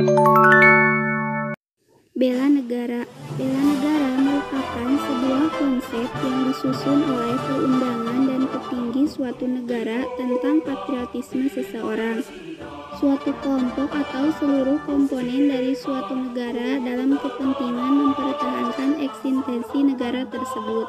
Bela negara. Bela negara merupakan sebuah konsep yang disusun oleh perundangan dan petinggi suatu negara tentang patriotisme seseorang, suatu kelompok atau seluruh komponen dari suatu negara dalam kepentingan mempertahankan eksistensi negara tersebut.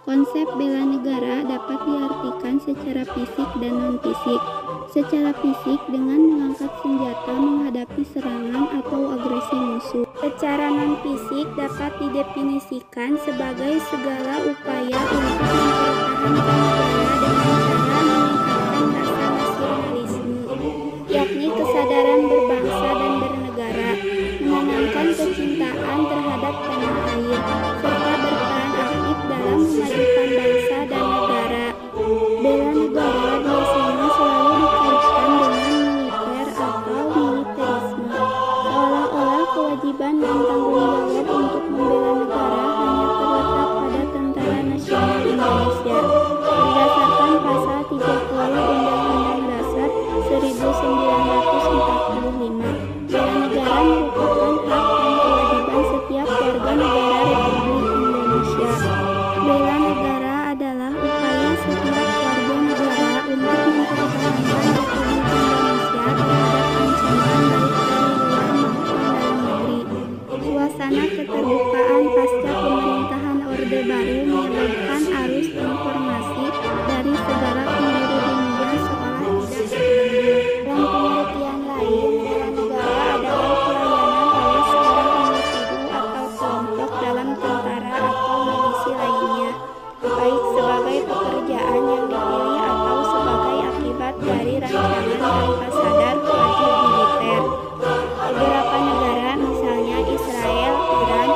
Konsep bela negara dapat diartikan secara fisik dan non-fisik. Secara fisik dengan mengangkat senjata menghadapi serangan atau agresi musuh. Secara non-fisik dapat didefinisikan sebagai segala upaya untuk mempertahankan negara dengan cara meningkatkan rasa nasionalisme, yakni kesadaran berbangsa dan bernegara, menanamkan kecintaan terhadap tanah air, serta berperan aktif dalam memajukan bangsa dan negara. Bela negara biasanya selalu dikaitkan dengan militer atau militerisme, seolah-olah kewajiban dan tanggung jawab untuk membela negara hanya terletak pada Tentara Nasional Indonesia. Berdasarkan pasal 30 Undang-Undang Dasar 1945, bela negara merupakan hak dan kewajiban setiap warga negara Republik Indonesia. Bela negara adalah upaya setiap warga negara untuk mempertahankan Republik Indonesia terhadap ancaman baik dari luar maupun dalam negeri. Suasana keterbukaan pasca pemerintahan Orde Baru menyebabkan arus informasi dari segala penjuru dunia seolah tidak terbendung. Dalam pengertian lain, bela negara adalah pelayanan oleh seorang individu atau kelompok dalam tentara atau milisi lainnya, baik sebagai pekerjaan yang dipilih atau sebagai akibat dari rancangan tanpa sadar wajib militer. Beberapa negara, misalnya Israel, Iran,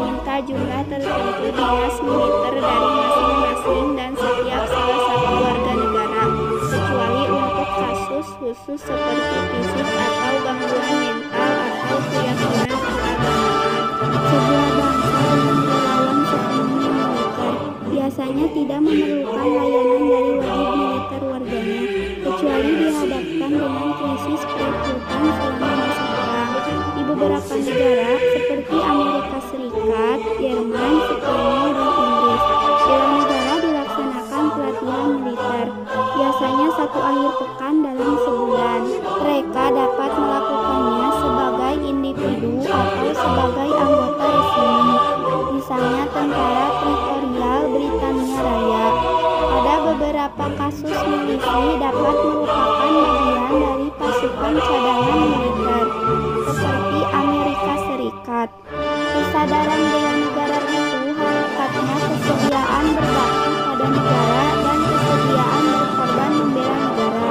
meminta jumlah tertentu dinas militer dari masing-masing dan setiap salah satu warga negara, kecuali untuk kasus khusus seperti fisik atau gangguan mental atau keyakinan keagamaan. Sebuah bangsa dengan relawan sepenuhnya militer biasanya tidak memerlukan layanan dari wajib militer warganya, kecuali dihadapkan dengan krisis perekrutan selama masa perang. Di beberapa negara seperti Amerika Serikat, Jerman, Spanyol, dan Inggris, bela negara dilaksanakan pelatihan militer, biasanya satu akhir pekan dalam sebulan. Mereka dapat melakukannya sebagai individu atau sebagai anggota resmi, misalnya tentara teritorial Britania Raya. Pada beberapa kasus milisi dapat merupakan bagian dari pasukan cadangan militer, seperti Amerika Serikat. Kesadaran bela negara itu hakikatnya kesediaan berbakti pada negara dan kesediaan berkorban membela negara.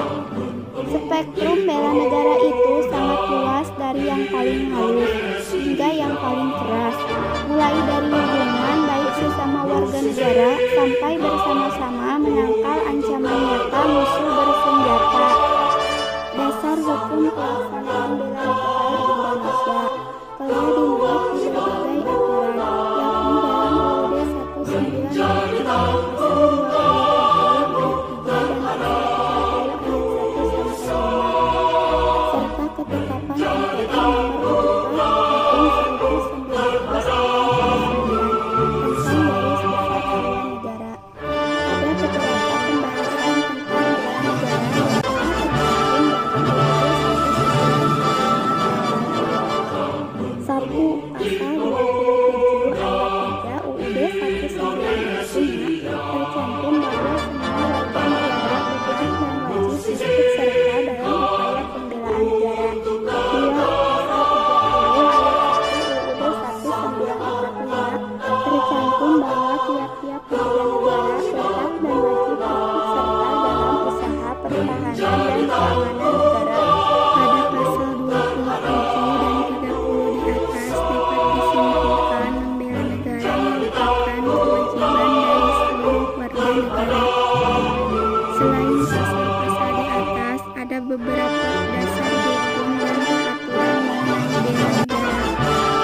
Spektrum bela negara itu sangat luas dari yang paling halus hingga yang paling keras, mulai dari hubungan baik sesama warga negara sampai bersama-sama menangkal ancaman nyata musuh bersenjata. Dasar hukum pelaksanaan bela negara di Indonesia telah dimuat di berbagai aturan, yakni dalam UUD 1945 pasal 20 ayat 3 dan pasal 30 ayat 1 sampai 5, serta ketetapan MPR nomor 4 tahun 1999 tentang garis besar haluan negara. Ada beberapa pembahasan tentang bela negara yang telah tercantum dalam UUD 1945. 1. Pasal 27 ayat 3 UUD 1945 tercantum bahwa semua warga negara berhak dan wajib ikut serta dalam upaya pembelaan negara. 2. Pasal 30 ayat 1 UUD 1945 tercantum bahwa tiap-tiap warga negara berhak dan wajib ikut serta dalam usaha pertahanan dan keamanan negara. Pada pasal 27 dan 30 di atas dapat disimpulkan membela negara merupakan kewajiban dari seluruh warga negara. Selain pasal-pasal di atas, ada beberapa dasar hukum dan peraturan mengenai bela negara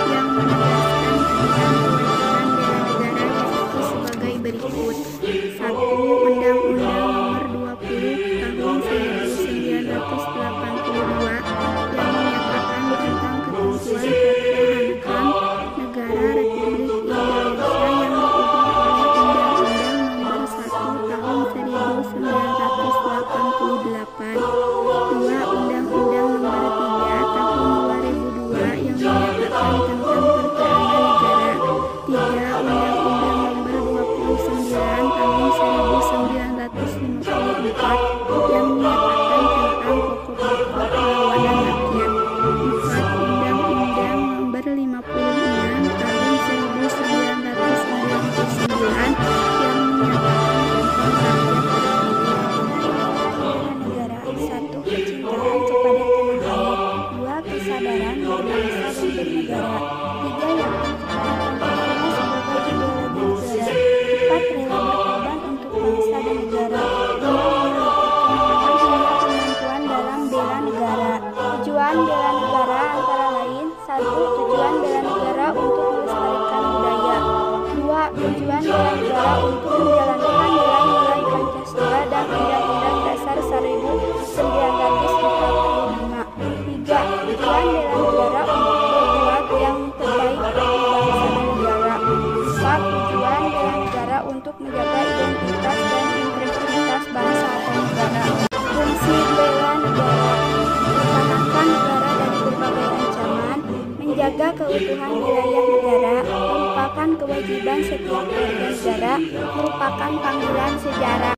yang menegaskan tentang kewajiban bela negara, yaitu sebagai berikut. 1. Undang-Undang Nomor 20 Tahun 1945 Tujuan bela negara untuk melestarikan budaya. 2. Tujuan bela negara untuk menjalankan nilai-nilai Pancasila dan Undang-Undang Dasar 1945. 3. Tujuan bela negara untuk berbuat yang terbaik bagi bangsa dan negara. 4. Tujuan bela negara untuk menjaga identitas dan integritas bangsa atau negara. Fungsi bela negara: mempertahankan negara dari berbagai ancaman, menjaga keutuhan wilayah negara, merupakan kewajiban setiap warga negara, merupakan panggilan sejarah.